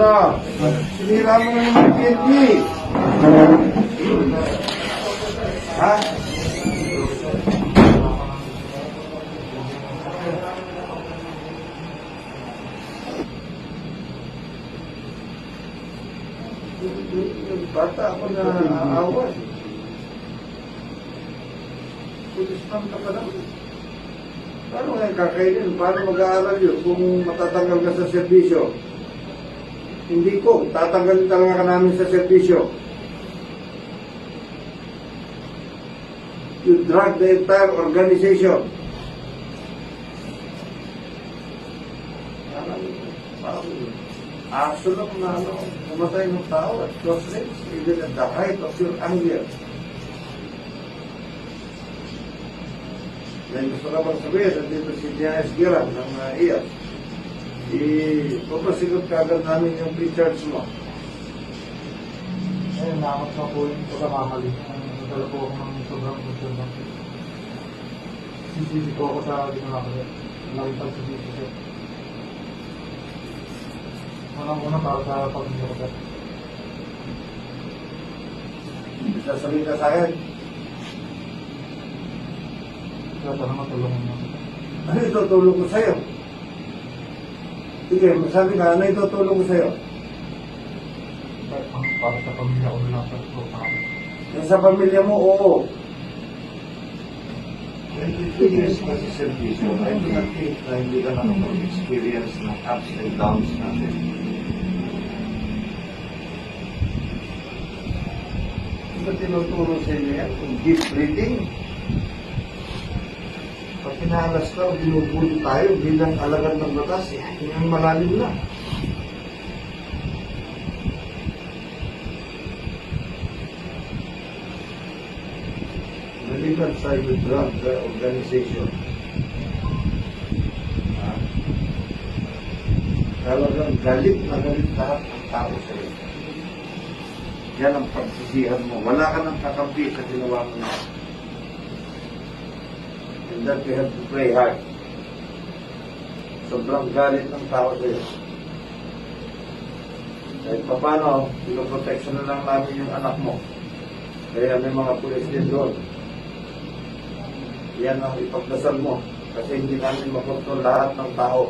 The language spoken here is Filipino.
Ano? Sinira mo na yung PNP. Ha? Yung bata ako na aawa. Pulisman ka pa naman. Paano ngayon kakainin? Paano mag-aaral yun kung matatanggal ka sa serbisyo? Hindi ko. Tatanggalin talaga ka namin sa serbisyo. You drag the entire organization. Parang aso lang na namatay ng tao at close range, even at the height of your anger. Then gusto ka bang sabihin, nandito si J.S. Giran ng IAS. Ipapasigot ka agad namin yung pre-charge mo. Ayun, nakakot na po yung pagkakamali. Nadala po ako ng sobrang konsyong. CCTV po ako sa ginawa ko. Nakitag sa CCTV. Unang-una para sa pag-video ko. Sasabihin ka sa akin, Kaya sana matulungan mo. ano itutulong ko sa'yo? Sige, masabi ka, ano itutulong ko sa'yo? Para sa pamilya ko lang sa kami. Yung sa pamilya mo, oo. 22 years ka sa servisyo, I do not think na hindi ka nakapag-experience ng ups and downs natin. Ano tinuturo sa inyo yan? Kung deep breathing? Pag pinahalas ka o binubuli tayo bilang alagad ng batas, yung malalim na. Nalipat sa you drug the organization. Talagang galit na galit lahat ng tao sa iyo. Yan ang pagsisihan mo. Wala ka nang kakampi sa ginawa mo na. And that we have to pray hard. Sobrang galit ng tao sa iyo. Kahit pa paano, pinoprotection na lang namin yung anak mo. Kaya may mga pulis din doon. Yan ang ipagdasal mo. Kasi hindi namin makontrol lahat ng tao.